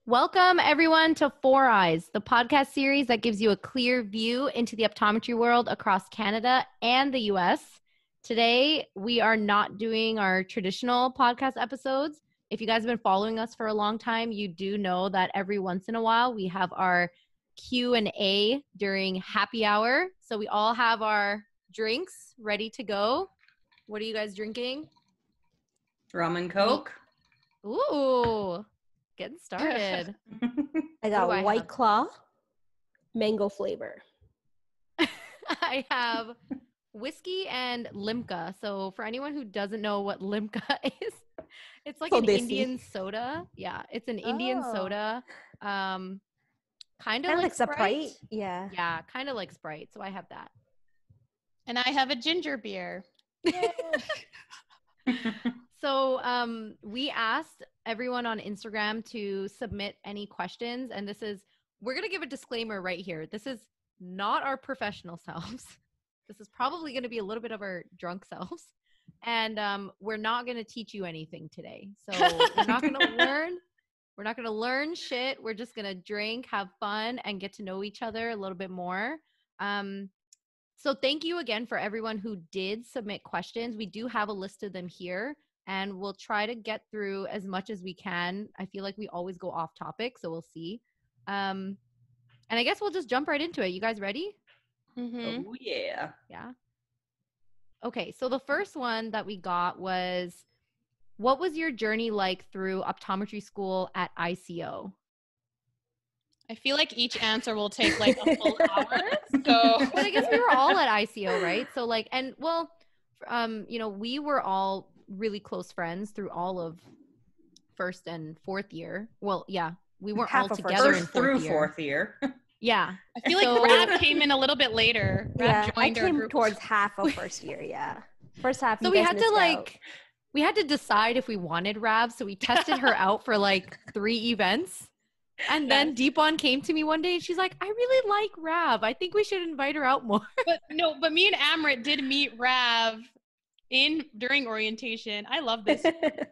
Welcome, everyone, to Four Eyes, the podcast series that gives you a clear view into the optometry world across Canada and the US. Today, we are not doing our traditional podcast episodes. If you guys have been following us for a long time, you do know that every once in a while, we have our Q&A during happy hour. So we all have our drinks ready to go. What are you guys drinking? Rum and Coke. Ooh. Getting started. I got White Claw, mango flavor. I have whiskey and limca. So for anyone who doesn't know what limca is, it's like an Indian soda. Yeah, it's an Indian soda. Kind of like Sprite. Yeah. Yeah, kind of like Sprite. So I have that. And I have a ginger beer. So we asked everyone on Instagram to submit any questions. And we're going to give a disclaimer right here. This is not our professional selves. This is probably going to be a little bit of our drunk selves. And we're not going to teach you anything today. So we're not going to learn. We're not going to learn shit. We're just going to drink, have fun, and get to know each other a little bit more. So thank you again for everyone who did submit questions. We do have a list of them here. And we'll try to get through as much as we can. I feel like we always go off topic, so we'll see. And I guess we'll just jump right into it. You guys ready? Mm-hmm. Oh, yeah. Yeah. Okay, so the first one that we got was, what was your journey like through optometry school at ICO? I feel like each answer will take like a full hour. So well, I guess we were all at ICO, right? So like, and well, we were all really close friends through all of first and fourth year. Well, yeah, we weren't all together in fourth year. Yeah, I feel like Rav came in a little bit later. Rav joined I came towards half of first year. Yeah, first half. So we had to we had to decide if we wanted Rav. So we tested her out for like 3 events. And then Deepan came to me one day and she's like, I really like Rav. I think we should invite her out more. But me and Amrit did meet Rav during orientation. I love this. That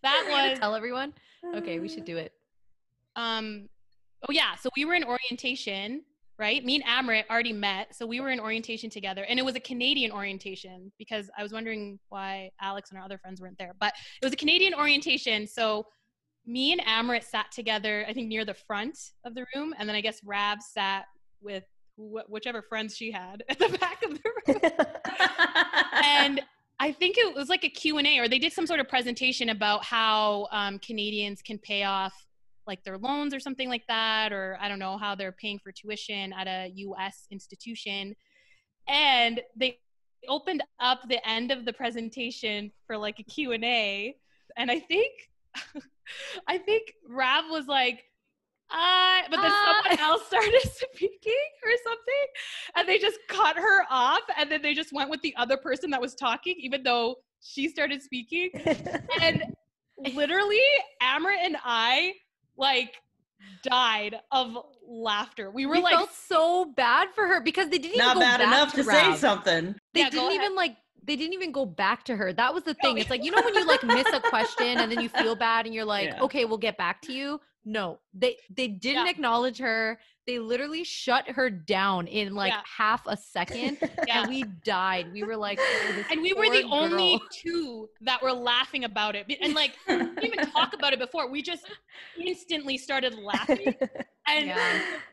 was tell everyone. Okay, we should do it. Oh yeah, so we were in orientation, right? Me and Amrit already met, so we were in orientation together, and it was a Canadian orientation because I was wondering why Alex and our other friends weren't there, but it was a Canadian orientation. So me and Amrit sat together, I think near the front of the room, and then I guess Rav sat with whichever friends she had at the back of the room. And I think it was like a Q&A, or they did some sort of presentation about how Canadians can pay off like their loans or something like that, or I don't know how they're paying for tuition at a US institution. And they opened up the end of the presentation for like a Q&A. And I think Rav was like, but then someone else started speaking or something, and they just cut her off, and then they just went with the other person that was talking, even though she started speaking. And literally, Amrit and I like died of laughter. We felt so bad for her because they didn't even go bad back enough to Rav. say something. They didn't even go back to her. That was the thing. It's like, when you like miss a question and then you feel bad and you're like, okay, we'll get back to you. No, they didn't acknowledge her. They literally shut her down in like half a second. And we died. We were like, and we were the only two that were laughing about it. And like, we didn't even talk about it before. We just instantly started laughing. And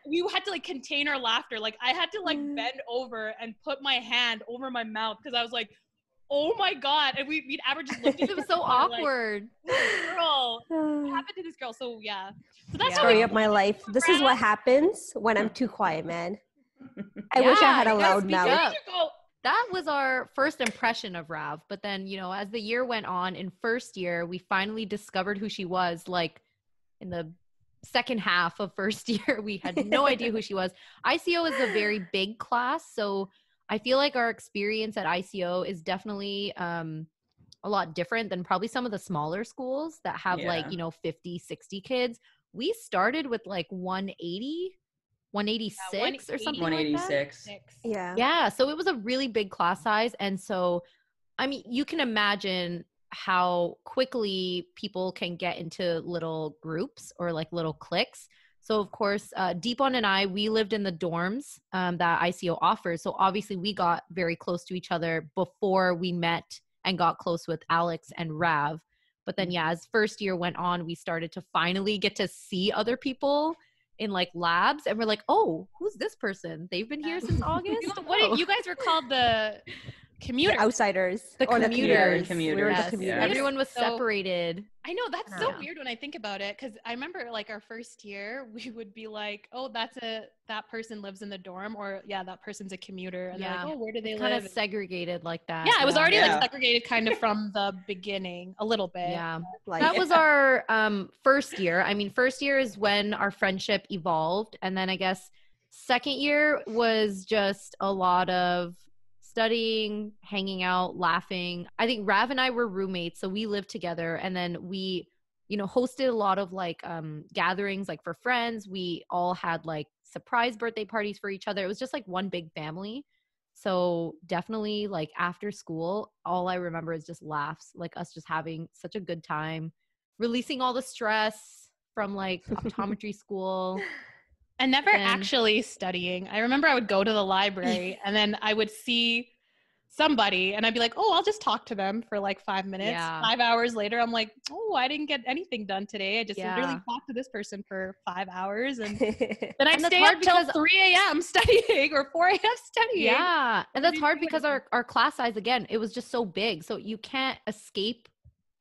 we had to like contain our laughter. Like I had to like bend over and put my hand over my mouth because I was like, oh my God. And we'd average just looked at it was so awkward. Like, girl, what happened to this girl? So yeah. So that's story of my life. This is what happens when I'm too quiet, man. I wish I had a loud mouth. That was our first impression of Rav. But then, as the year went on, in first year, we finally discovered who she was. Like in the second half of first year, we had no idea who she was. ICO is a very big class. So I feel like our experience at ICO is definitely a lot different than probably some of the smaller schools that have 50, 60 kids. We started with like 186 or something 186. like that. Yeah. So it was a really big class size. And so, I mean, you can imagine how quickly people can get into little groups or like little cliques. So of course, Deepon and I, we lived in the dorms that ICO offers. So obviously we got very close to each other before we met and got close with Alex and Rav. But then, yeah, as first year went on, we started to finally get to see other people in like labs. And we're like, oh, who's this person? They've been here since August? You guys were called the commuters. The outsiders. The Or commuters. We were Yes. the commuters. Everyone was So- separated. I know that's so Yeah. weird when I think about it, because I remember like our first year, we would be like, "Oh, that person lives in the dorm," or "Yeah, that person's a commuter," and they're Yeah. like, "Oh, where do they Kind live?" of segregated like that. Yeah, it was already Yeah. like segregated kind of from the beginning, a little bit. Yeah. Like, That was our first year. I mean, first year is when our friendship evolved. And then I guess second year was just a lot of studying, hanging out, laughing. I think Rav and I were roommates, so we lived together. And then we, hosted a lot of like gatherings, like for friends. We all had like surprise birthday parties for each other. It was just like one big family. So definitely like after school, all I remember is just laughs, like us just having such a good time, releasing all the stress from like optometry school. And never Then- actually studying. I remember I would go to the library and then I would see somebody and I'd be like, "Oh, I'll just talk to them for like 5 minutes." Yeah. 5 hours later, I'm like, "Oh, I didn't get anything done today. I just Yeah. literally talked to this person for 5 hours." And then I'd And that's stay hard up till because- 3 a.m. studying or 4 a.m. studying. Yeah. And that's didn't hard do because our class size, again, it was just so big. So you can't escape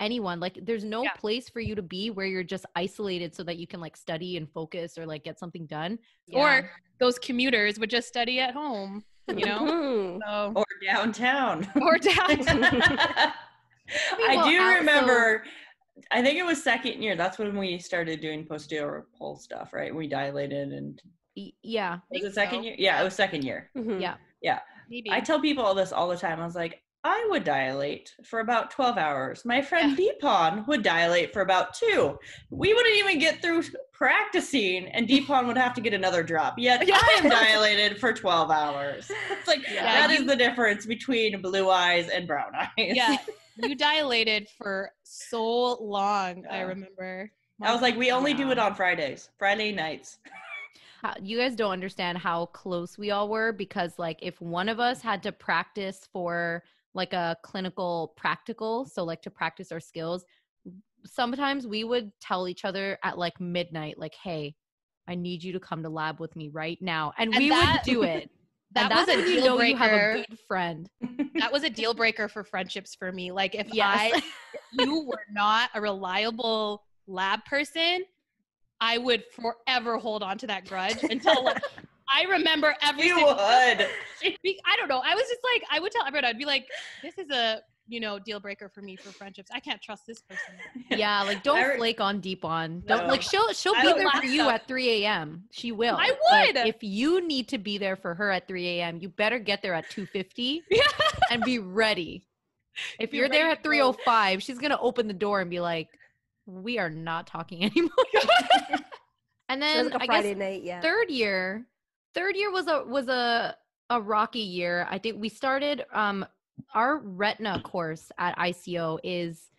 anyone. Like there's no Yeah. place for you to be where you're just isolated so that you can like study and focus or like get something done. Or those commuters would just study at home, you know? Mhm. So, Or downtown. or down. I well, do also- remember, I think it was second year. That's when we started doing posterior pole stuff, right? We dilated and Yeah. was Think it second so. year? Yeah, it was second year. Mhm. Yeah. Maybe. I tell people all this all the time. I was like, I would dilate for about 12 hours. My friend Deepon would dilate for about 2. We wouldn't even get through practicing, and Deepon would have to get another drop. Yet I am dilated for 12 hours. It's like, Yeah, that is the difference between blue eyes and brown eyes. Yeah, you dilated for so long. I Yeah. remember. I was like, we only do Yeah. it on Fridays, Friday nights. You guys don't understand how close we all were because like if one of us had to practice for like a clinical practical, so like to practice our skills, sometimes we would tell each other at like midnight, like, hey, I need you to come to lab with me right now. And And we that- would do it. that And was that's a when you deal know you have a breaker. good friend. That was a deal breaker for friendships for me. Like if Yes. if you were not a reliable lab person, I would forever hold on to that grudge until like I remember every You single would. I don't know. I was just like, I would tell everyone, I'd be like, this is a, deal breaker for me for friendships. I can't trust this person. Yeah, like don't I re- flake on Deepon. Don't No. like she'll I be would there for laugh you though. at 3 a.m. She will. I But would. if you need to be there for her at 3 a.m., you better get there at 2:50 Yeah. and be ready. If Be you're there ready at to go. 3:05, she's gonna open the door and be like, "We are not talking anymore." And So it then was like a I Friday guess night, yeah. third year was a rocky year. I think we started our retina course at ICO is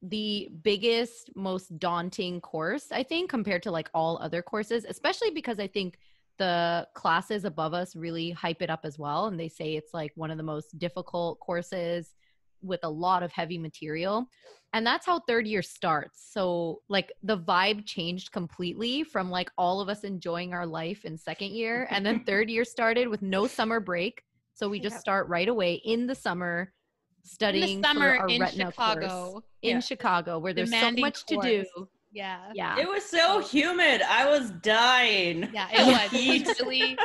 the biggest, most daunting course, I think, compared to like all other courses, especially because I think the classes above us really hype it up as well. And they say it's like one of the most difficult courses with a lot of heavy material. And that's how third year starts. So like the vibe changed completely from like all of us enjoying our life in second year. And then third year started with no summer break. So we just Yep. start right away in the summer studying in the summer for our in retina Chicago. course in Yeah. Chicago where there's so Demanding much to do. course. Yeah. Yeah. It was so humid. I was dying. Yeah, it was. Heat. It was really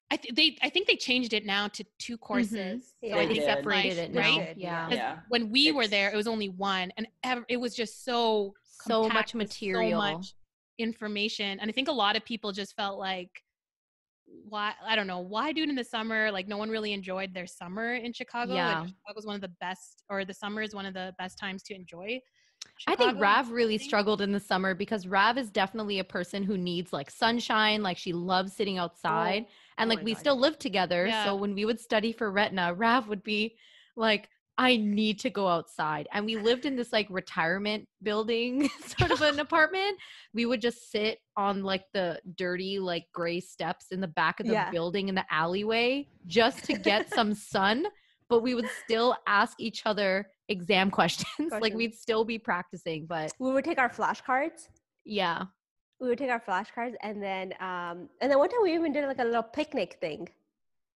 I think they changed it now to 2 courses. Yeah, So I they think did. that's separated nice, it They now. should, Yeah. Yeah. When we were there, it was only 1, and it was just so So compact much with material. so much information, and I think a lot of people just felt like, why? I don't know why do it in the summer. Like no one really enjoyed their summer in Chicago. Yeah. and Chicago was one of the best, or the summer is one of the best times to enjoy. I think Chicago. Rav really struggled in the summer because Rav is definitely a person who needs like sunshine. Like she loves sitting outside. And oh like my we God. still live together. Yeah. So when we would study for retina, Rav would be like I need to go outside. And we lived in this like retirement building, sort of an apartment. We would just sit on like the dirty, like gray steps in the back of the Yeah. building in the alleyway just to get some sun. But we would still ask each other exam questions. Like we'd still be practicing, but We would take our flashcards. yeah. We would take our flashcards, and then one time we even did like a little picnic thing.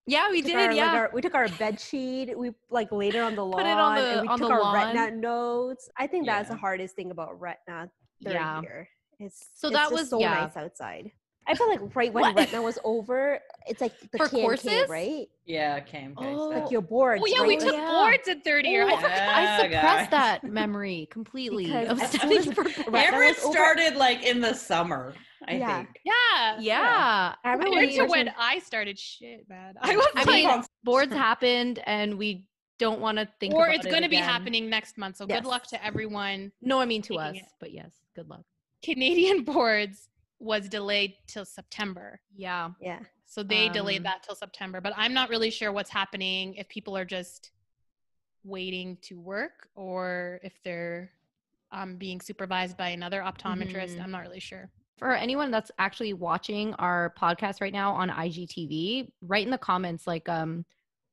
Yeah, we did. Yeah. We took our bed sheet. We like laid it on the lawn. Put it on and we on took the our lawn. retina notes. I think that's the Yeah. hardest thing about retina third Yeah. year. It's So it's that just was- so yeah. nice outside. I feel like right when What? retina was over, it's like the For KMK, courses? right? Yeah, KMK Oh. stuff. Like your boards. Oh yeah, right? we Oh, took yeah. boards in third year. Oh, I Yeah, suppressed guys. that memory completely Because of as soon studying as for retina Everett was over- started like in the summer, I Yeah. think. Yeah. yeah. I remember Compared to first when time- I started, shit, man. I was I like, mean, boards happened and we don't want to think or about it's it going to be again. happening next month. So good luck Yes. to everyone. No, I mean to us, taking it. but yes, good luck. Canadian boards was delayed till September. Yeah. yeah. So they delayed Um, that till September. But I'm not really sure what's happening, if people are just waiting to work or if they're being supervised by another optometrist. Mhm. I'm not really sure. For anyone that's actually watching our podcast right now on IGTV, write in the comments like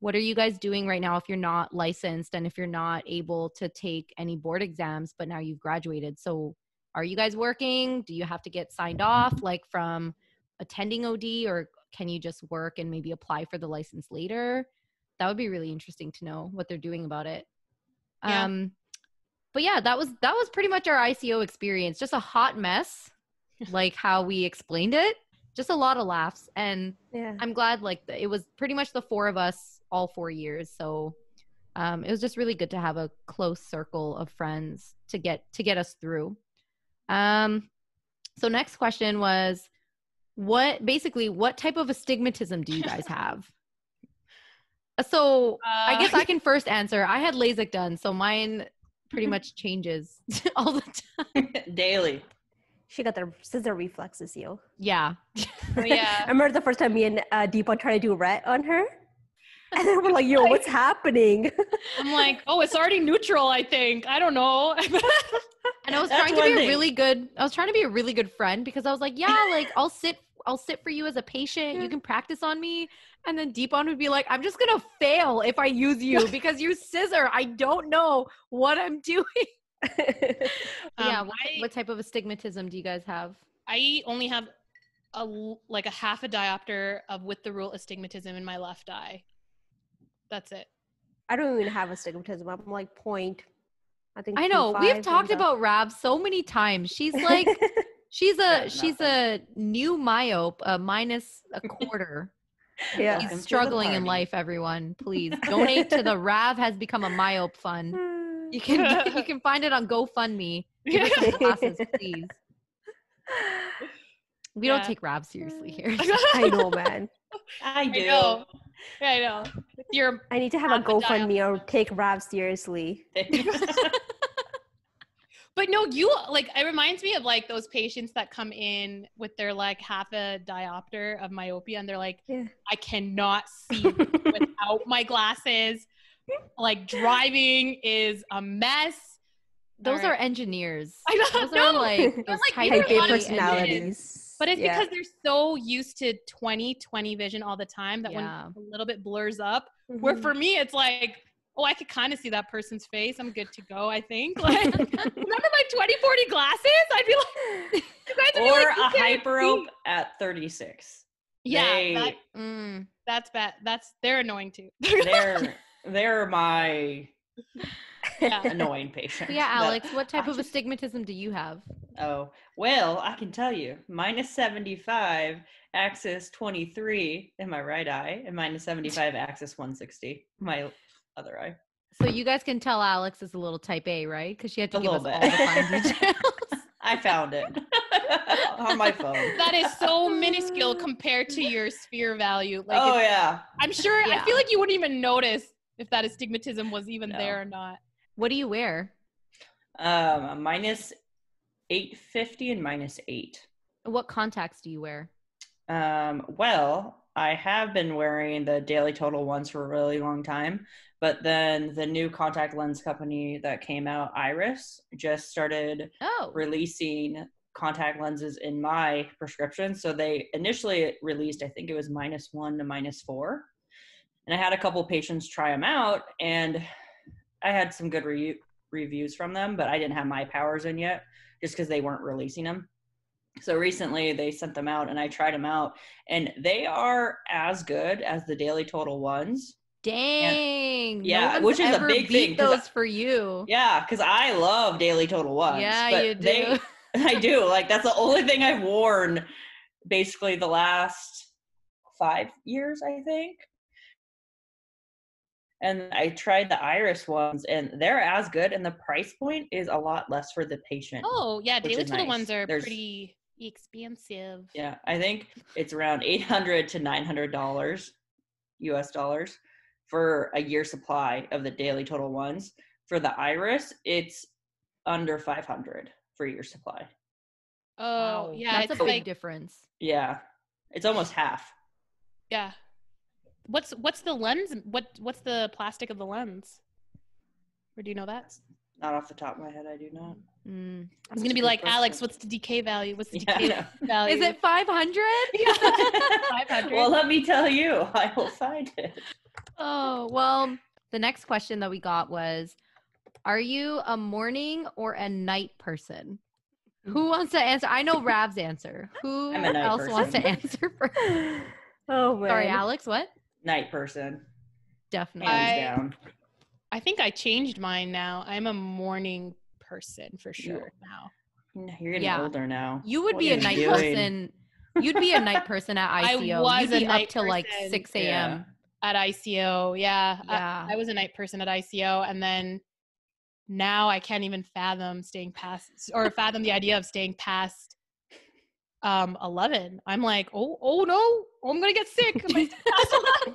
what are you guys doing right now if you're not licensed and if you're not able to take any board exams but now you've graduated. So are you guys working? Do you have to get signed off like from attending OD, or can you just work and maybe apply for the license later? That would be really interesting to know what they're doing about it. Yeah. But yeah, that was pretty much our ICO experience. Just a hot mess, like how we explained it. Just a lot of laughs, and Yeah. I'm glad like it was pretty much the four of us all 4 years. So it was just really good to have a close circle of friends to get us through. So next question was, what type of astigmatism do you guys have? So I guess I can first answer. I had LASIK done, so mine pretty much changes all the time. Daily. She got the scissor reflexes, yo. Yeah. Oh, I yeah. remember the first time me and Deepa tried to do ret on her. And then we're like, yo, what's happening? I'm like, oh, it's already neutral, I think. I don't know. And I was That's trying to one be a thing. really good friend because I was like, yeah, like I'll sit for you as a patient. You can practice on me. And then Deepan would be like, I'm just going to fail if I use you because you scissor. I don't know what I'm doing. Yeah. What type of astigmatism do you guys have? I only have a half a diopter of with the rule astigmatism in my left eye. That's it. I don't even have astigmatism. I'm like point. I know. We've 2.5 talked and about Rab so many times. She's like, she's nothing. a new myope, minus a quarter. yeah. She's Welcome to the struggling in party. life, everyone. Please donate to the Rav has become a myope fund. You can find it on GoFundMe. Give her some classes, please. We don't Yeah. take Rav seriously here. I know, man. I do. I know. Yeah, I know. You're I need to have a Half a GoFundMe or take Rav seriously. But no, you like it reminds me of like those patients that come in with their like half a diopter of myopia and they're like, Yeah. I cannot see without my glasses. Like driving is a mess. Those All are right. engineers. I know. Those are like those like type either Type A A one of personalities. But it's Yeah. because they're so used to 20/20 vision all the time that Yeah. when a little bit blurs up, where Mhm. for me it's like, oh, I could kind of see that person's face. I'm good to go, I think. Like, remember my 20/40 glasses? I'd be like, you guys would be Or like, you a can't hyperope see. at 36. Yeah, They- that's bad. They're annoying too. they're my Yeah. annoying patient. Yeah, that Alex, what type I of just- astigmatism do you have? Oh, well, I can tell you. Minus 75, axis 23 in my right eye, and minus 75, axis 160, my other eye. So you guys can tell Alex is a little type A, right? Because she had to A give us little all bit. the fine details. I found it on my phone. That is so minuscule compared to your sphere value. Like, Oh, it's- yeah. I'm sure. I Yeah. feel like you wouldn't even notice if that astigmatism was even No. there or not. What do you wear? Minus 850 and minus 8. What contacts do you wear? Well, I have been wearing the Daily Total ones for a really long time, but then the new contact lens company that came out, Iris, just started Oh. releasing contact lenses in my prescription. So they initially released, I think it was -1 to -4. And I had a couple patients try them out, and I had some good reviews from them, but I didn't have my powers in yet just because they weren't releasing them. So recently they sent them out and I tried them out, and they are as good as the Daily Total ones. Dang. Yeah, no one's which is a ever big beat thing, 'cause those for you. Yeah, because I love Daily Total ones. Yeah, but you do. I do. Like, that's the only thing I've worn basically the last 5 years, I think. And I tried the Iris ones, and they're as good, and the price point is a lot less for the patient. Oh, yeah. which Daily is Total nice. ones are There's- pretty expensive. Yeah, I think it's around $800 to $900 US dollars for a year supply of the Daily Total ones. For the Iris, it's under 500 for a year supply. Oh, Wow. yeah. That's It's a big like, difference. Yeah, it's almost half. yeah. What's the lens? What's the plastic of the lens? Or do you know that? Not off the top of my head, I do not. Mm. I was gonna be good like, Alex, question. what's the decay value? What's the Yeah, I decay know. value? Is it 500? 500? Well, let me tell you, I will find it. Oh, well, the next question that we got was, are you a morning or a night person? Who wants to answer? I know Rav's answer. Who I'm a night else wants to person. answer first? Oh man. Sorry, Alex, what? Night person, Definitely. hands down. I think I changed mine now. I'm a morning person for sure now. You're getting Yeah. older now. You would What be are a you night doing? person. You'd be a night person at I ICO. was You'd a be up night till like person. 6 Yeah. a.m. At ICO, yeah. Yeah. I was a night person at ICO, and then now I can't even fathom fathom the idea of staying past 11. I'm like, oh no, I'm gonna get sick. Am I past 11?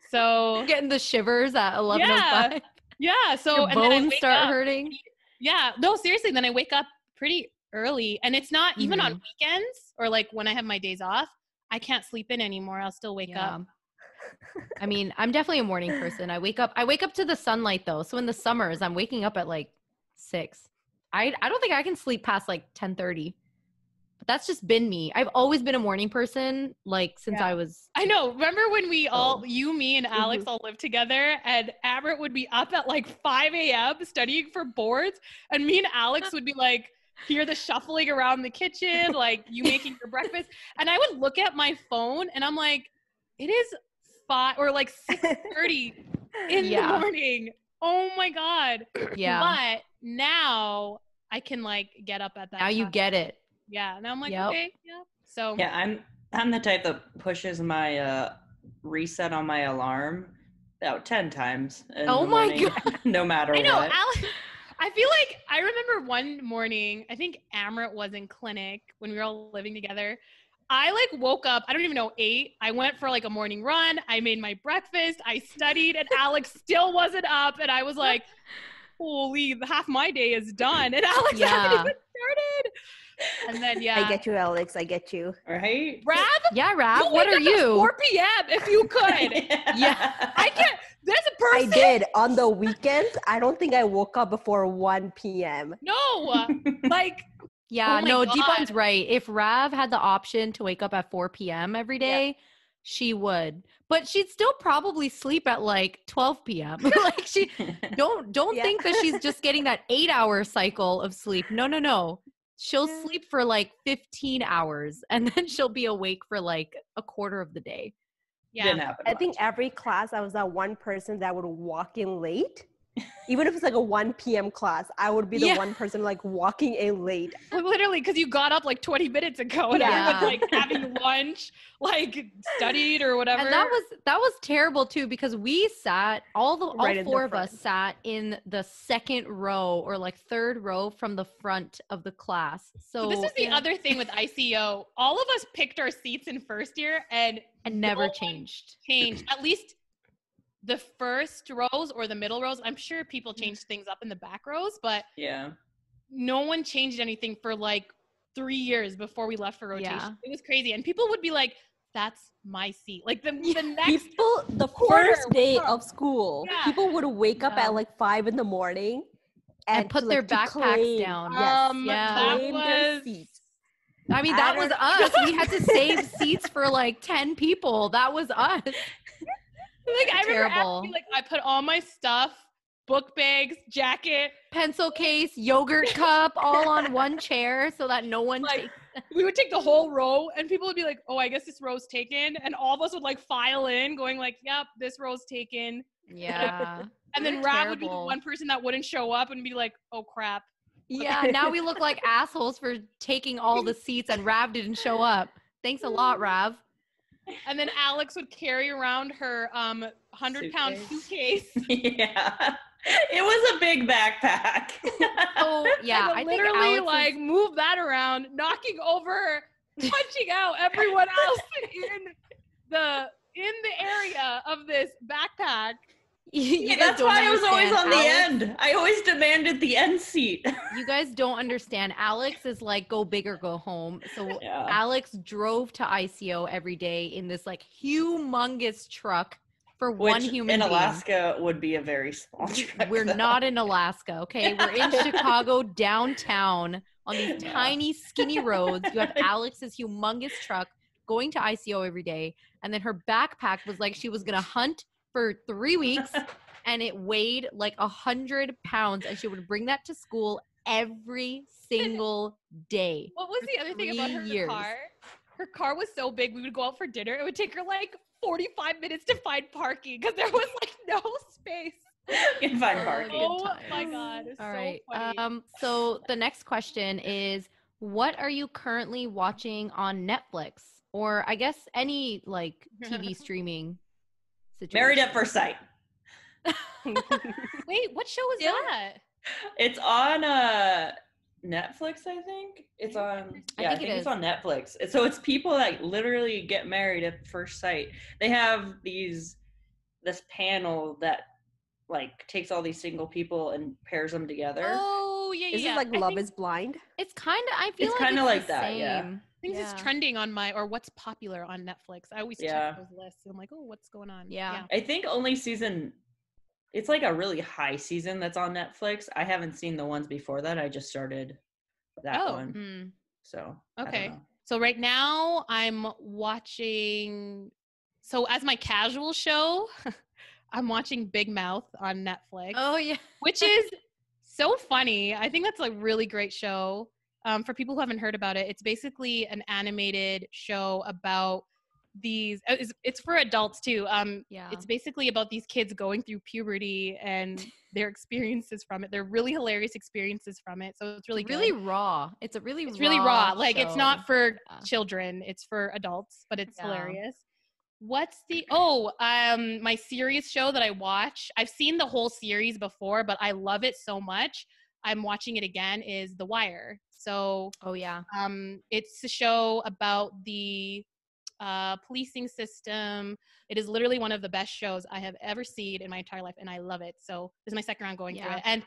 So Getting the shivers at 11:05. yeah. So Your and then I bones wake start up. hurting. Yeah, no, seriously. Then I wake up pretty early, and it's not even on Mhm. weekends or like when I have my days off. I can't sleep in anymore. I'll still wake Yeah. up. I mean, I'm definitely a morning person. I wake up to the sunlight though. So in the summers, I'm waking up at like 6. I don't think I can sleep past like 10:30. But that's just been me. I've always been a morning person, like since Yeah. I was I know. Remember when we all, Oh. you, me, and Alex all lived together, and Amrit would be up at like 5 a.m. studying for boards, and me and Alex would be like, hear the shuffling around the kitchen, like you making your breakfast, and I would look at my phone, and I'm like, it is 5 or like 6:30 in the Yeah. morning. Oh my god! Yeah. But now I can like get up at that. Now you time. get it. Yeah. Now I'm like, Yep. okay, yeah. So Yeah, I'm the type that pushes my reset on my alarm about 10 times in Oh the my morning, no matter I know, what. Alex. I feel like I remember one morning, I think Amrit was in clinic when we were all living together. I like woke up, I don't even know, 8. I went for like a morning run. I made my breakfast. I studied, and Alex still wasn't up. And I was like, holy, half my day is done. And Alex Yeah. hadn't even started. And then, yeah. I get you, Alex. I get you. Right? Rav, Yeah, Rav, you what wake are up at you? 4 p.m. if you could. Yeah. I can't. There's a I person. did on the weekends. I don't think I woke up before 1 p.m. No. Like, Yeah, Oh my no, God. Deepan's right. If Rav had the option to wake up at 4 p.m. every Yeah. day, she would. But she'd still probably sleep at like 12 p.m. Like she don't Yeah. think that she's just getting that 8-hour cycle of sleep. No. She'll Yeah. sleep for like 15 hours and then she'll be awake for like a quarter of the day. yeah. Didn't happen I think much. every class I was that one person that would walk in late. Even if it's like a 1 p.m. class, I would be the Yeah. one person like walking in late. Literally, because you got up like 20 minutes ago and Yeah. everyone's like having lunch, like studied or whatever. And that was terrible too because we sat all Right in the 4 of us front. sat in the second row or like third row from the front of the class. So So this is the other thing with ICO. All of us picked our seats in first year and never no one changed. changed. At least the first rows or the middle rows. I'm sure people changed things up in the back rows, but Yeah. no one changed anything for like 3 years before we left for rotation. Yeah. It was crazy. And people would be like that's my seat. Like the next People, the quarter first day was up. of school, Yeah. people would wake up Yeah. at like 5 in the morning And put their to backpacks claim, down. Yes, Yeah. that claim their was seat. I mean, I that was don't- us. We had to save seats for like 10 people. That was us. Like I remember Terrible. asking, like I put all my stuff, book bags, jacket. Pencil case, yogurt cup, all on one chair so that no one Like, takes. We would take the whole row, and people would be like, "Oh, I guess this row's taken," and all of us would like file in, going like, "Yep, this row's taken." Yeah. And then We're Rav would be the terrible. one person that wouldn't show up and be like, "Oh crap." Yeah, now we look like assholes for taking all the seats and Rav didn't show up. Thanks a lot, Rav. And then Alex would carry around her 100-pound suitcase. Yeah. It was a big backpack. So yeah, and I think literally Alex like move that around, knocking over, punching out everyone else in the area of this backpack. you guys That's don't why I was always understand. on the Alex- end. I always demanded the end seat. You guys don't understand. Alex is like go big or go home. So Yeah. Alex drove to ICO every day in this like humongous truck for one Which human in being. Alaska would be a very small truck. We're though. not in Alaska, okay? We're in Chicago downtown on these Yeah. tiny, skinny roads. You have Alex's humongous truck going to ICO every day. And then her backpack was like she was going to hunt for 3 weeks and it weighed like 100 pounds. And she would bring that to school every single day. What was the other thing about 3 her years. car? Her car was so big, we would go out for dinner. It would take her like 45 minutes to find parking because there was like no space. You can find Oh, parking. good Oh my times. god, it's All so right. funny. So the next question is, what are you currently watching on Netflix, or I guess any like TV streaming situation? Married at First Sight. Wait, what show is Yeah. that? It's on Netflix, I think. It's on. I Yeah, I think it think it's is. on Netflix. So it's people that literally get married at first sight. They have this panel that like takes all these single people and pairs them together. Oh yeah, Is yeah. this like I Love think, is Blind? It's kind of. I feel It's like kinda it's like the that, yeah. same. things Yeah. is trending on or what's popular on Netflix. I always Yeah. check those lists. I'm like, oh, what's going on? Yeah. I think only season. It's like a really high season that's on Netflix. I haven't seen the ones before that. I just started that Oh, one. Mm. So I don't Okay. know. So right now I'm watching. So as my casual show, I'm watching Big Mouth on Netflix. Oh yeah. Which is so funny. I think that's a really great show. For people who haven't heard about it, it's basically an animated show about these. It's for adults too. Yeah. It's basically about these kids going through puberty and their experiences from it. They're really hilarious experiences from it. So it's really good. really raw. It's a really It's really raw. Like it's show. not for Yeah. children. It's for adults, but it's Yeah. hilarious. What's the my serious show that I watch? I've seen the whole series before, but I love it so much. I'm watching it again is The Wire. So Oh yeah. it's a show about the policing system. It is literally one of the best shows I have ever seen in my entire life, and I love it. So this is my second round going through Yeah. it.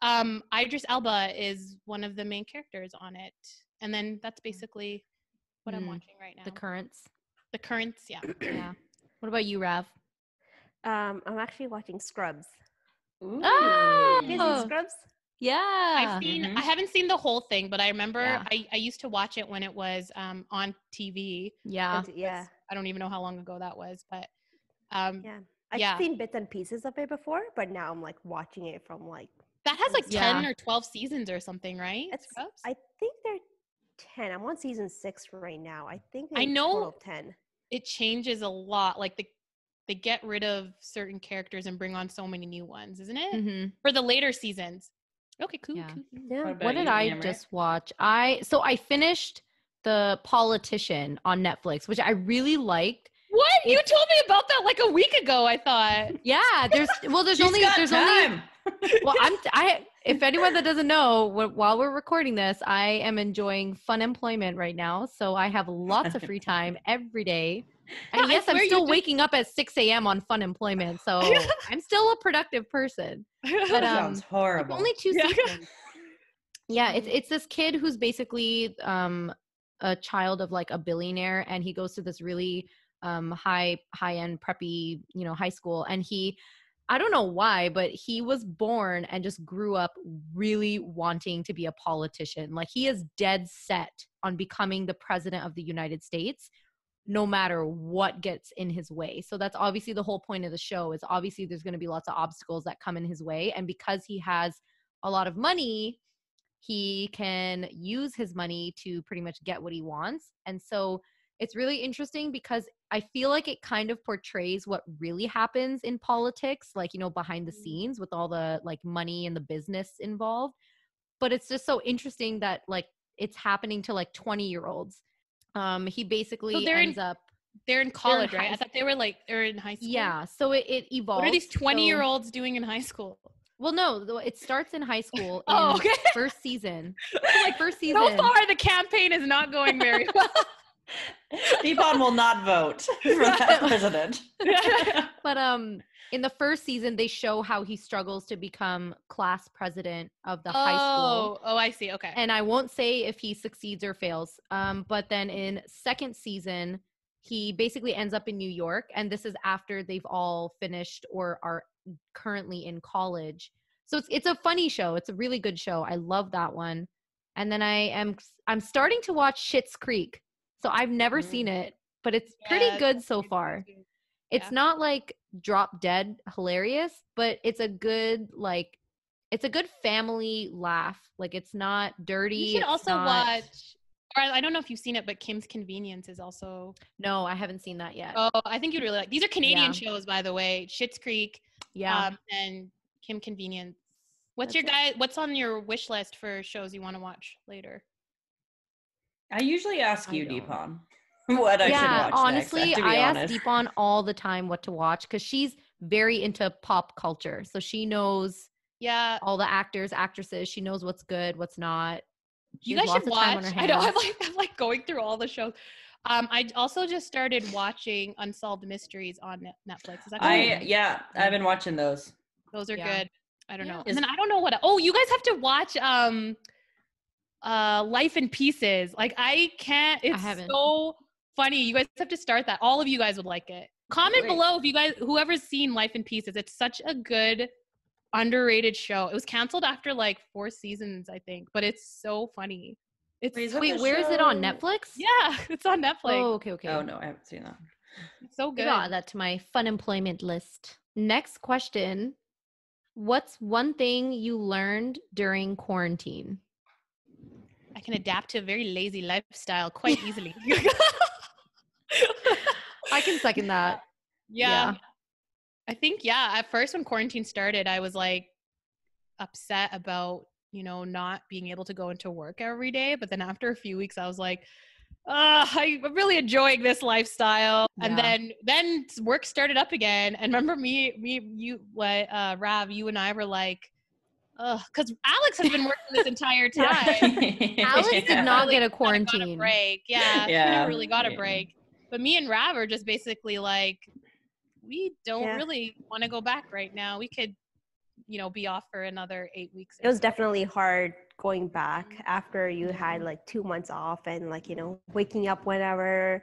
And Idris Elba is one of the main characters on it. And then that's basically what I'm watching right now. The currents. The currents, yeah. Yeah. What about you, Rav? I'm actually watching Scrubs. Oh! You guys Oh. seen Scrubs? Yeah. Mhm. I haven't seen the whole thing, but I remember Yeah. I used to watch it when it was on TV. Yeah. Yeah. I don't even know how long ago that was, but Yeah. I've Yeah. seen bits and pieces of it before, but now I'm like watching it from like that has like Yeah. 10 or 12 seasons or something, right? it's Scrubs? I think they're 10. I'm on season 6 right now. I think I they're know- total of 10. It changes a lot. Like they get rid of certain characters and bring on so many new ones, isn't it? Mm-hmm. For the later seasons. Okay, cool. Yeah. cool. Yeah. What What about did you, I Amber? just watch? I finished The Politician on Netflix, which I really liked. What? You told me about that like a week ago, I thought. Yeah, there's She's got time. well, if anyone that doesn't know, while we're recording this, I am enjoying fun employment right now. So I have lots of free time every day. And I yes, I'm swear you still just- waking up at 6 a.m. on fun employment. So I'm still a productive person. But Sounds horrible. only 2 Yeah. seasons. Yeah, it's this kid who's basically a child of like a billionaire, and he goes to this really high end preppy, you know, high school. And I don't know why, but he was born and just grew up really wanting to be a politician. Like he is dead set on becoming the president of the United States, no matter what gets in his way. So that's obviously the whole point of the show, is obviously there's going to be lots of obstacles that come in his way. And because he has a lot of money, he can use his money to pretty much get what he wants. And so it's really interesting because I feel like it kind of portrays what really happens in politics, like, you know, behind the scenes with all the like money and the business involved. But it's just so interesting that like it's happening to like 20-year-olds. He basically ends up. They're in college, right? I thought they're in high school. Yeah. So it evolves. What are these 20-year-olds doing in high school? Well, no, it starts in high school in okay. first season. Like first season. So far, the campaign is not going very well. Deepan will not vote for that president. But in the first season, they show how he struggles to become class president of the high school. Oh, I see. Okay. And I won't say if he succeeds or fails. But then in second season, he basically ends up in New York. And this is after they've all finished or are currently in college. So it's a funny show. It's a really good show. I love that one. And then I'm starting to watch Schitt's Creek. So I've never seen it, but it's pretty good so far. It's not like drop dead hilarious, but it's a good family laugh. Like it's not dirty. You should also watch, or I don't know if you've seen it, but Kim's Convenience is also. No, I haven't seen that yet. Oh, I think you'd really like. These are Canadian shows, by the way. Schitt's Creek. Yeah. And Kim Convenience. What's on your wish list for shows you want to watch later? I usually ask you, Deepan, what I should watch honestly, next, I ask Deepan all the time what to watch because she's very into pop culture. So she knows all the actors, actresses. She knows what's good, what's not. You guys should watch. I know. I'm like going through all the shows. I also just started watching Unsolved Mysteries on Netflix. Is that I've been watching those. Those are good. I don't know. And then I don't know what. Oh, you guys have to watch Life in Pieces. Like I can't. It's so funny. You guys have to start that. All of you guys would like it. Comment below if you guys, whoever's seen Life in Pieces. It's such a good, underrated show. It was canceled after like 4 seasons, I think, but it's so funny. Wait, where is it on? Netflix? Yeah, it's on Netflix. Oh, okay. Oh no, I haven't seen that. It's so good. Add that to my fun employment list. Next question. What's one thing you learned during quarantine? I can adapt to a very lazy lifestyle quite easily. I can second that. Yeah. I think, at first when quarantine started, I was like upset about, not being able to go into work every day. But then after a few weeks, I was like, I'm really enjoying this lifestyle. And then work started up again. And remember Rav, you and I were like, because Alex has been working this entire time. Alex did not get a quarantine break. Yeah, she never really got a break. But me and Rav are just basically like, we don't really want to go back right now. We could, be off for another 8 weeks. It was definitely hard going back after you had like 2 months off and like, waking up whenever.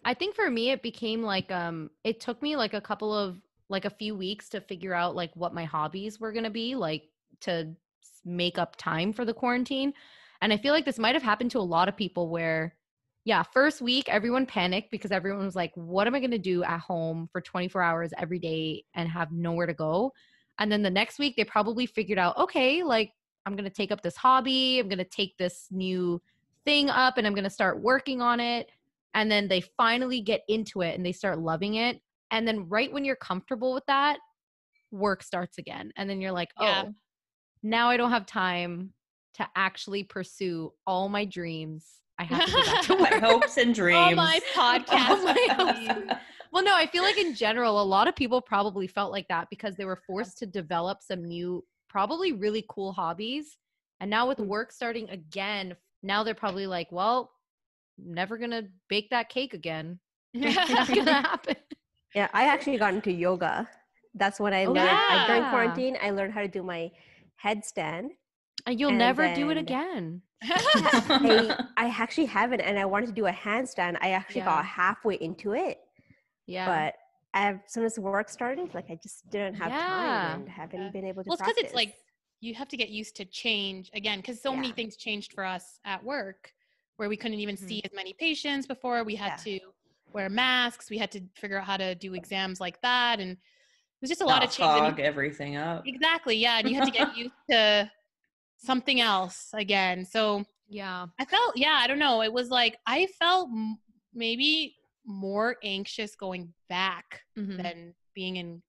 I think for me, it became like, it took me like a few weeks to figure out like what my hobbies were going to be, like to make up time for the quarantine. And I feel like this might have happened to a lot of people where, first week, everyone panicked because everyone was like, what am I going to do at home for 24 hours every day and have nowhere to go? And then the next week, they probably figured out, okay, like I'm going to take up this hobby. I'm going to take this new thing up and I'm going to start working on it. And then they finally get into it and they start loving it. And then right when you're comfortable with that, work starts again. And then you're like, now I don't have time to actually pursue all my dreams. I have to go back to my hopes and dreams. All my podcasts. Well, no, I feel like in general, a lot of people probably felt like that because they were forced to develop some new, probably really cool hobbies. And now with work starting again, now they're probably like, well, never going to bake that cake again. It's not going to happen. Yeah, I actually got into yoga. That's when I learned. During quarantine, I learned how to do my headstand. And you'll And never do it then- again. I actually haven't, and I wanted to do a handstand. I actually Yeah. got halfway into it, Yeah. but as soon as work started, like I just didn't have Yeah. time and haven't Yeah. been able to Well, it's because practice. it's like you have to get used to change again, because so many Yeah. things changed for us at work, where we couldn't even Mhm. see as many patients before. We had to wear masks. We had to figure out how to do exams like that, and it was just a lot Not of change. And fog everything up. exactly, yeah, and you had to get used to something else again. So Yeah. I felt, yeah, I don't know. It was like I felt maybe more anxious going back Mhm. than being in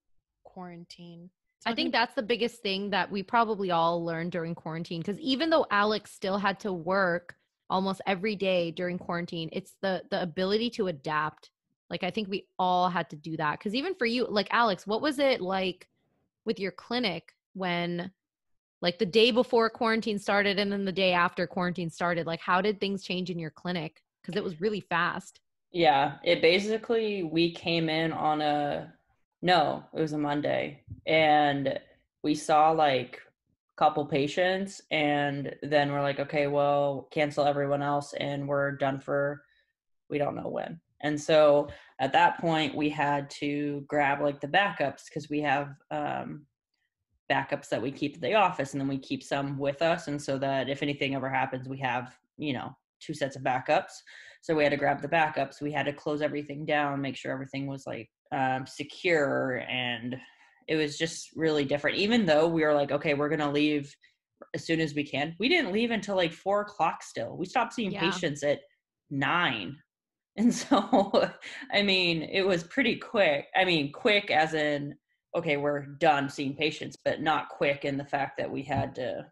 quarantine. I think that's the biggest thing that we probably all learned during quarantine, because even though Alex still had to work almost every day during quarantine, it's the ability to adapt. Like I think we all had to do that, because even for you, like Alex, what was it like with your clinic when, like, the day before quarantine started and then the day after quarantine started? Like, how did things change in your clinic? Because it was really fast. Yeah, it basically, we came in on it was a Monday, and we saw like a couple patients, and then we're like, okay, well, cancel everyone else and we're done for we don't know when. And so at that point we had to grab like the backups, because we have backups that we keep at the office, and then we keep some with us, and so that if anything ever happens, we have, 2 sets of backups. So we had to grab the backups. We had to close everything down, make sure everything was like secure, and it was just really different. Even though we were like, okay, we're gonna leave as soon as we can, we didn't leave until like 4:00 still. We stopped seeing Yeah. patients at 9. And so I mean, it was pretty quick. I mean, quick as in, okay, we're done seeing patients, but not quick in the fact that we had to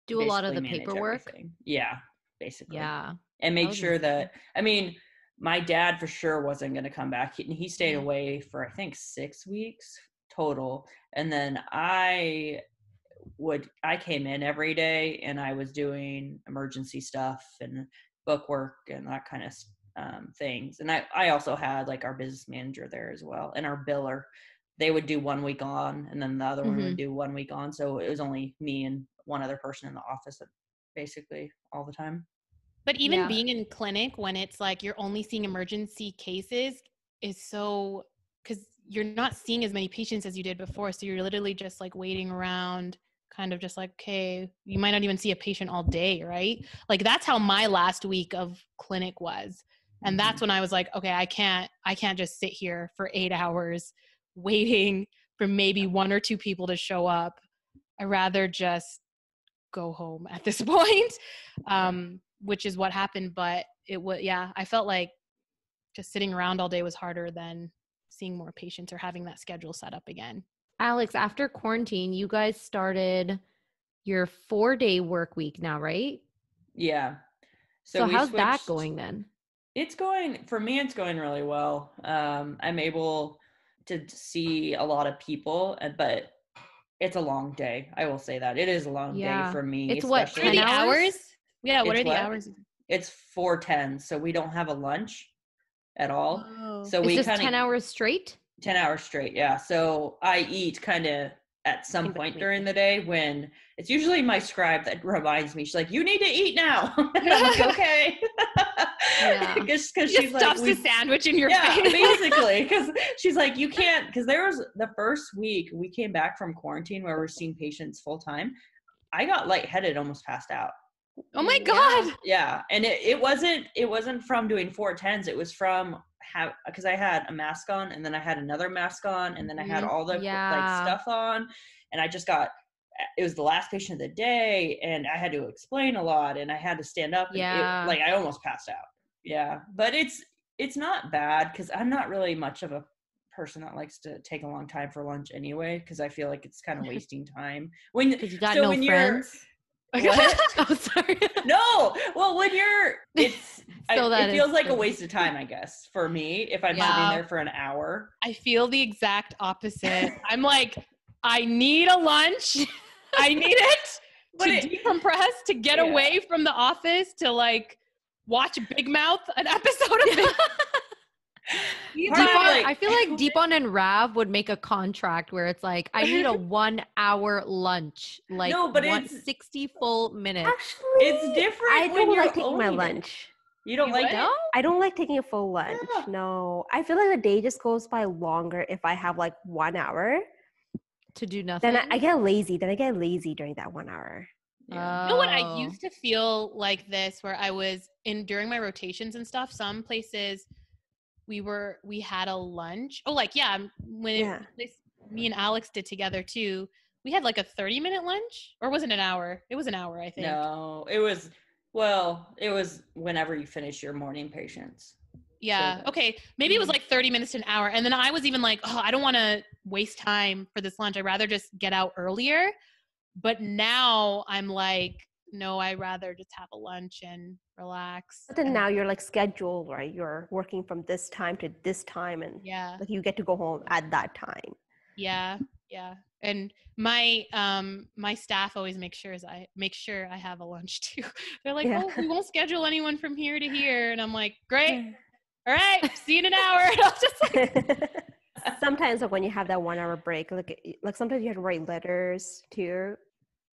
Do a lot of the basically manage paperwork. everything. Yeah, basically. Yeah. And That make was sure insane. that, I mean, my dad for sure wasn't going to come back. He stayed Mhm. away for, I think, 6 weeks total. And then I came in every day, and I was doing emergency stuff and book work and that kind of things. And I also had like our business manager there as well, and our biller. They would do 1 week on, and then the other one would do 1 week on. So it was only me and one other person in the office basically all the time. But even Yeah. being in clinic when it's like you're only seeing emergency cases is so, because you're not seeing as many patients as you did before. So you're literally just like waiting around, kind of just like, okay, you might not even see a patient all day, right? Like that's how my last week of clinic was. And that's when I was like, okay, I can't just sit here for 8 hours waiting for maybe 1 or 2 people to show up. I'd rather just go home at this point. Which is what happened. But it was, yeah, I felt like just sitting around all day was harder than seeing more patients or having that schedule set up again. Alex, after quarantine, you guys started your 4-day work week now, right? Yeah. So we how's that switched- going then? It's going, for me, it's going really well. I'm able to see a lot of people, but it's a long day. I will say that. It is a long day for me. It's what, especially- What are 10 the hours? hours? Yeah, what It's are the what? hours? It's 4:10, so we don't have a lunch at all. Oh. So It's we just kind 10 of hours straight? 10 hours straight, yeah. So I eat kind of at some In point between. during the day, when it's usually my scribe that reminds me. She's like, "You need to eat now." And I'm like, "Okay." Yeah. Because She she's just like, stuffs a sandwich in your yeah, face. basically, because she's like, you can't, because there was the first week we came back from quarantine where we're seeing patients full time. I got lightheaded, almost passed out. Oh my Yeah. God. Yeah, and it wasn't from doing 4:10s. It was from because I had a mask on, and then I had another mask on, and then I had all the Yeah. like stuff on, and I just got. It was the last patient of the day, and I had to explain a lot, and I had to stand up. And Yeah. I almost passed out. Yeah, but it's not bad, because I'm not really much of a person that likes to take a long time for lunch anyway, because I feel like it's kind of wasting time when Because you got so no when you're- friends. What? Oh, sorry. No, well, when you're, that it feels is like a true. waste of time, I guess, for me, if I'm Yeah. sitting there for an hour. I feel the exact opposite. I'm like, I need a lunch. I need it But to it- decompress, to get Yeah. away from the office, to like watch Big Mouth, an episode of Big Part of, I feel like Deepon and Rav would make a contract where it's like, I need a 1 hour lunch, like No, but it's 60 full minutes. Actually, it's different I when don't you're like taking my owning it. lunch. You don't You like what? it? No? I don't like taking a full lunch. Yeah. No, I feel like the day just goes by longer if I have like 1 hour. To do nothing. Then I get lazy. Then I get lazy during that 1 hour. Yeah. You know what? I Oh. used to feel like this where I was during my rotations and stuff. Some places we had a lunch. Oh, like, yeah, me and Alex did together too. We had like a 30-minute lunch, or was it an hour? It was an hour, I think. No, it was whenever you finish your morning patients. Yeah. service. Okay. Maybe it was like 30 minutes to an hour. And then I was even like, oh, I don't want to waste time for this lunch. I'd rather just get out earlier. But now I'm like, no, I'd rather just have a lunch and relax. But then And- now you're like scheduled, right? You're working from this time to this time, and yeah. like you get to go home at that time. Yeah. Yeah. And my my staff always make sure I have a lunch too. They're like, Yeah. oh, we won't schedule anyone from here to here. And I'm like, great. All right. See you in an hour. And I'll just like, Sometimes like when you have that 1 hour break, like sometimes you have to write letters too,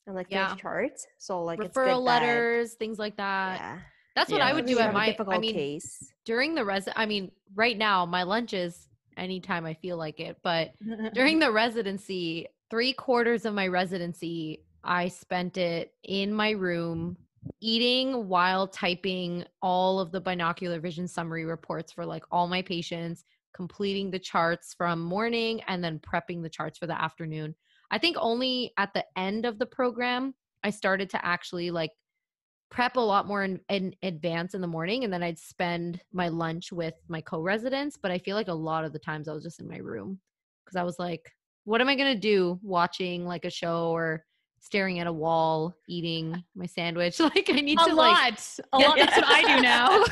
and like Yeah. finish charts. So like it's referral good that- letters, things like that. Yeah. That's what Yeah. I would Sometimes do you at have a my, difficult I mean, case. during the right now, my lunch is anytime I feel like it. But during the residency, 3/4 of my residency, I spent it in my room eating while typing all of the binocular vision summary reports for like all my patients, completing the charts from morning and then prepping the charts for the afternoon. I think only at the end of the program, I started to actually like prep a lot more in advance in the morning, and then I'd spend my lunch with my co-residents. But I feel like a lot of the times I was just in my room because I was like, what am I going to do watching like a show or staring at a wall eating my sandwich? Like I need a to lot. like A lot. That's what I do now.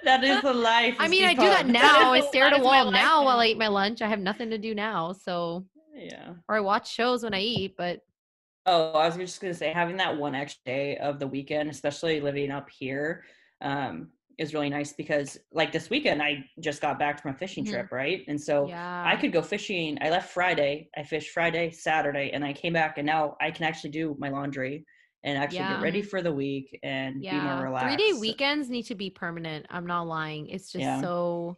That is the life. I is mean, I do fun. that now. I stare at that a is my wall life now while now. I eat my lunch. I have nothing to do now. So, Yeah. or I watch shows when I eat, but Oh, I was just gonna say having that one extra day of the weekend, especially living up here, is really nice because like this weekend I just got back from a fishing Mhm. trip, right? And so yeah. I could go fishing. I left Friday, I fished Friday, Saturday, and I came back and now I can actually do my laundry and actually Yeah. get ready for the week and be more relaxed. 3-day weekends need to be permanent. I'm not lying. It's just Yeah. so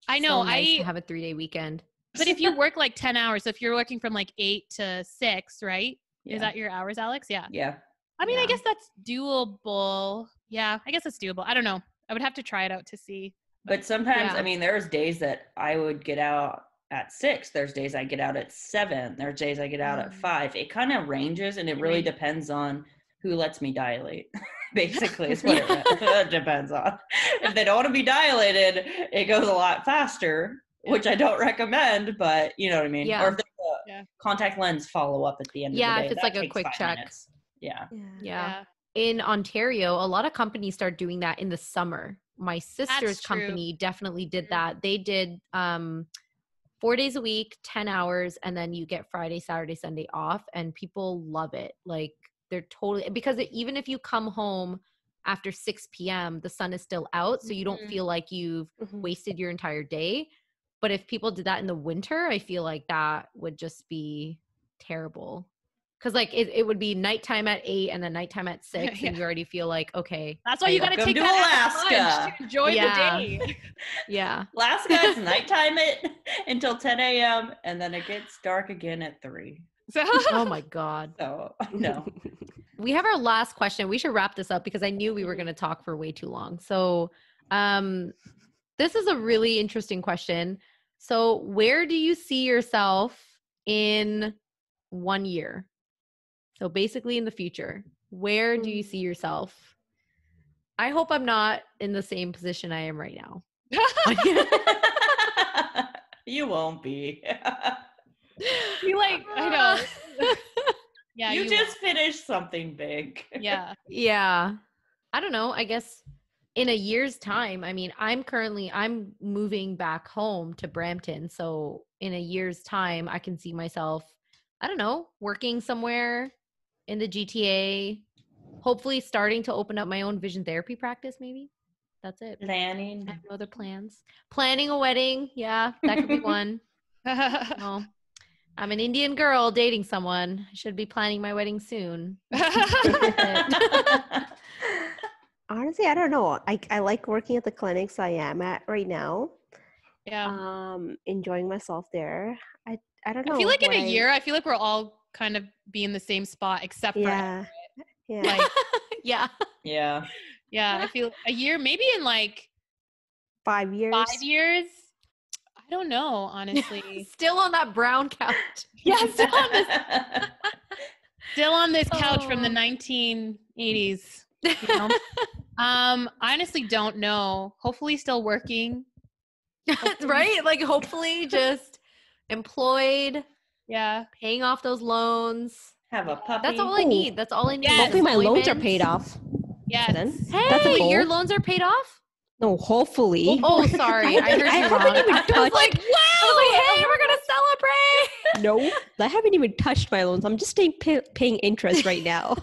I know. so nice to have a 3-day weekend. But if you work like 10 hours, so if you're working from like 8 to 6, right? Yeah. Is that your hours, Alex? Yeah. Yeah. I mean, I Yeah. guess that's doable. Yeah, I guess that's doable. I don't know. I would have to try it out to see. But sometimes, Yeah. I mean, there's days that I would get out at 6. There's days I get out at 7. There's days I get out at 5. It kind of ranges, and it really Range. depends on who lets me dilate. Basically, is what it depends on. If they don't want to be dilated, it goes a lot faster, which I don't recommend. But you know what I mean. Yeah. Or if there's a Yeah. contact lens follow up at the end Yeah, of the day, if it's that like a takes quick 5 check. minutes. Yeah. Yeah. In Ontario, a lot of companies start doing that in the summer. My sister's true. company definitely did Mhm. that. They did 4 days a week, 10 hours, and then you get Friday, Saturday, Sunday off, and people love it. Like they're totally, because even if you come home after 6 p.m., the sun is still out, so you don't Mhm. feel like you've Mhm. wasted your entire day. But if people did that in the winter, I feel like that would just be terrible. Because like it would be nighttime at 8 and then nighttime at 6, Yeah. and you already feel like, okay, That's why you got to Welcome take to that extra Alaska. lunch to enjoy Yeah. the day. yeah. Alaska, it's nighttime until 10 a.m. and then it gets dark again at 3. So, Oh my God. So no. We have our last question. We should wrap this up because I knew we were going to talk for way too long. So, this is a really interesting question. So, where do you see yourself in 1 year? So, basically in the future, where do you see yourself? I hope I'm not in the same position I am right now. You won't be. you like, I know. Yeah. you will. just finished something big. Yeah. Yeah. I don't know. I guess in a year's time, I mean, I'm moving back home to Brampton. So in a year's time, I can see myself, I don't know, working somewhere in the GTA, hopefully starting to open up my own vision therapy practice, maybe. That's it. Planning. I have no other plans. Planning a wedding. Yeah, that could be one. Well, I'm an Indian girl dating someone. I should be planning my wedding soon. Honestly, I don't know. I like working at the clinics I am at right now. Yeah. Enjoying myself there. I don't know. I feel like in what a year, I feel like we're all kind of be in the same spot except for Yeah. Yeah. like Yeah. Yeah. yeah, I feel a year, maybe in like 5 years. 5 years. I don't know, honestly. Still on that brown couch. Yeah, still on this couch from the Oh. 1980s. You know? I honestly don't know. Hopefully still working. Right? Like hopefully just employed, Yeah. paying off those loans. Have a puppy. That's all I need. That's all I need. Yes. is Hopefully my loans are employment. paid off. Yes. Then. Hey, That's a goal. your loans are paid off? No, hopefully. Oh, sorry. I heard you I wrong. haven't even I was touched. like, hey, we're going to celebrate. No, I haven't even touched my loans. I'm just paying interest right now.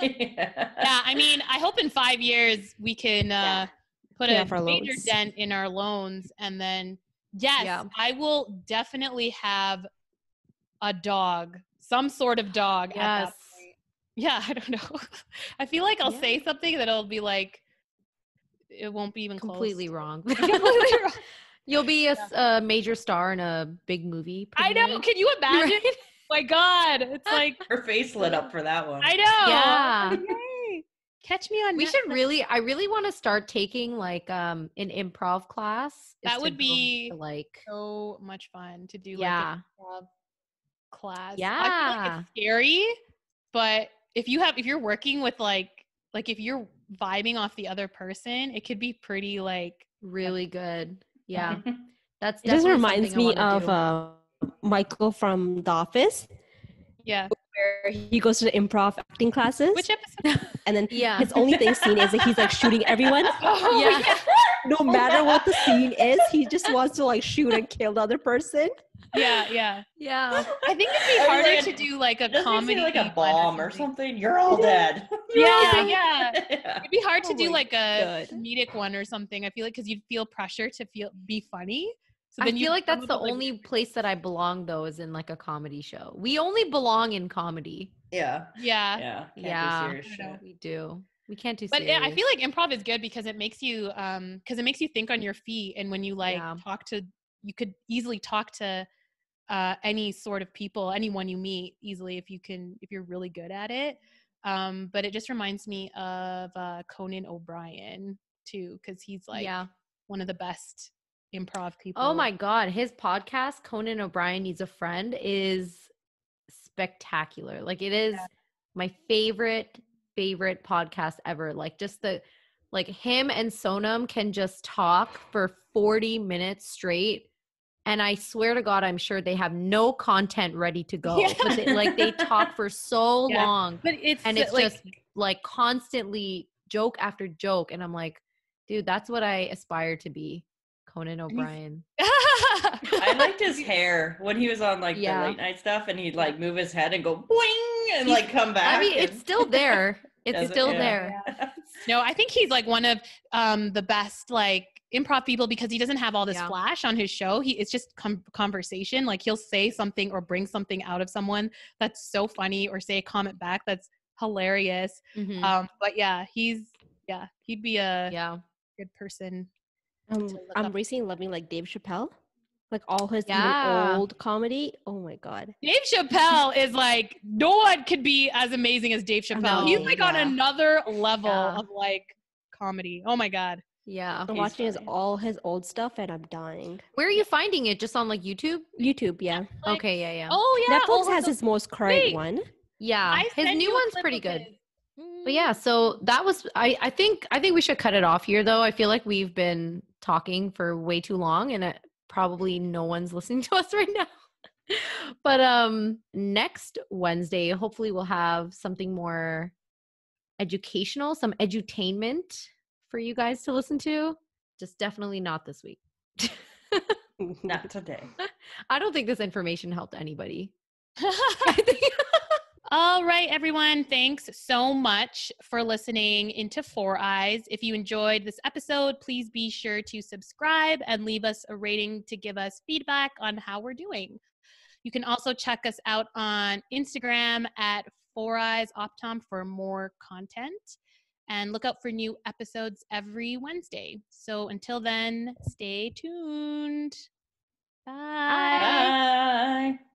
Yeah. Yeah, I mean, I hope in 5 years we can put Pay a off our major loans. dent in our loans, and then yes, Yeah. I will definitely have a dog, some sort of dog. At that Yes. point. Yeah, I don't know. I feel like I'll Yeah. say something that'll be like, it won't be even Completely close. wrong. Completely wrong. You'll be a major star in a big movie. I know. premiere. Can you imagine? Right? My God, it's like Her face lit up for that one. I know. Yeah. Yay. Catch me on. We should Netflix. I really want to start taking like an improv class. is That to would go be to, like so much fun to do. yeah. Like a improv class. I feel Yeah. like it's scary, but if you're working with like if you're vibing off the other person, it could be pretty like Really good. Yeah. That's It just definitely reminds something I me wanna of do. Michael from The Office, yeah. where he goes to the improv acting classes, Which episode? and then Yeah. his only thing scene is that he's like shooting everyone. Oh Yeah. yeah. No matter what the scene is, he just wants to like shoot and kill the other person. Yeah, yeah. Yeah. I think it'd be I was harder like, to do like a Doesn't he comedy say like a one bomb or something? You're all dead. Yeah, yeah. Yeah. It'd be hard to Oh do my like a God. comedic one or something. I feel like because you'd feel pressure to be funny. So I then feel you like come that's up the with, only place that I belong though is in like a comedy show. We only belong in comedy. Yeah. yeah. Yeah. Can't Yeah. do serious I don't know. shit. We do. We can't do But serious. I feel like improv is good because it makes you think on your feet, and when you like Yeah. you could easily talk to any sort of people, anyone you meet easily if you're really good at it. But it just reminds me of Conan O'Brien too, because he's like yeah. one of the best improv people. Oh my God. His podcast, Conan O'Brien Needs a Friend, is spectacular. Like it is my favorite podcast ever. Like just like him and Sonam can just talk for 40 minutes straight. And I swear to God, I'm sure they have no content ready to go. Yeah. But they talk for so Yeah. long. But it's And it's like, just like constantly joke after joke. And I'm like, dude, that's what I aspire to be. Conan O'Brien. I liked his hair when he was on like Yeah. the late night stuff, and he'd like move his head and go boing and like come back. I mean, it's and- still there. It's Does it? still Yeah. there. No, I think he's like one of the best like improv people because he doesn't have all this Yeah. flash on his show. It's just conversation. Like he'll say something or bring something out of someone that's so funny, or say a comment back that's hilarious. Mhm. But yeah, he'd be a Yeah. good person. to look I'm up. recently loving like Dave Chappelle, like all his even Yeah. old comedy. Oh my God. Dave Chappelle is like, no one could be as amazing as Dave Chappelle. He's No, like on yeah. another level Yeah. of like comedy. Oh my God. Yeah. I'm He's watching funny. all his old stuff and I'm dying. Where are you finding it? Just on like YouTube? YouTube, yeah. Like, Okay, yeah. Oh yeah. Netflix has his most current Wait. one. Yeah. I His sent new you a one's clip pretty of good. his. But yeah, so that was I think we should cut it off here though. I feel like we've been talking for way too long and probably no one's listening to us right now. But next Wednesday, hopefully we'll have something more educational, some edutainment for you guys to listen to. Just definitely not this week. Not today. I don't think this information helped anybody. I think All right, everyone. Thanks so much for listening into Four Eyes. If you enjoyed this episode, please be sure to subscribe and leave us a rating to give us feedback on how we're doing. You can also check us out on Instagram at Four Eyes Optom for more content, and look out for new episodes every Wednesday. So until then, stay tuned. Bye. Bye. Bye.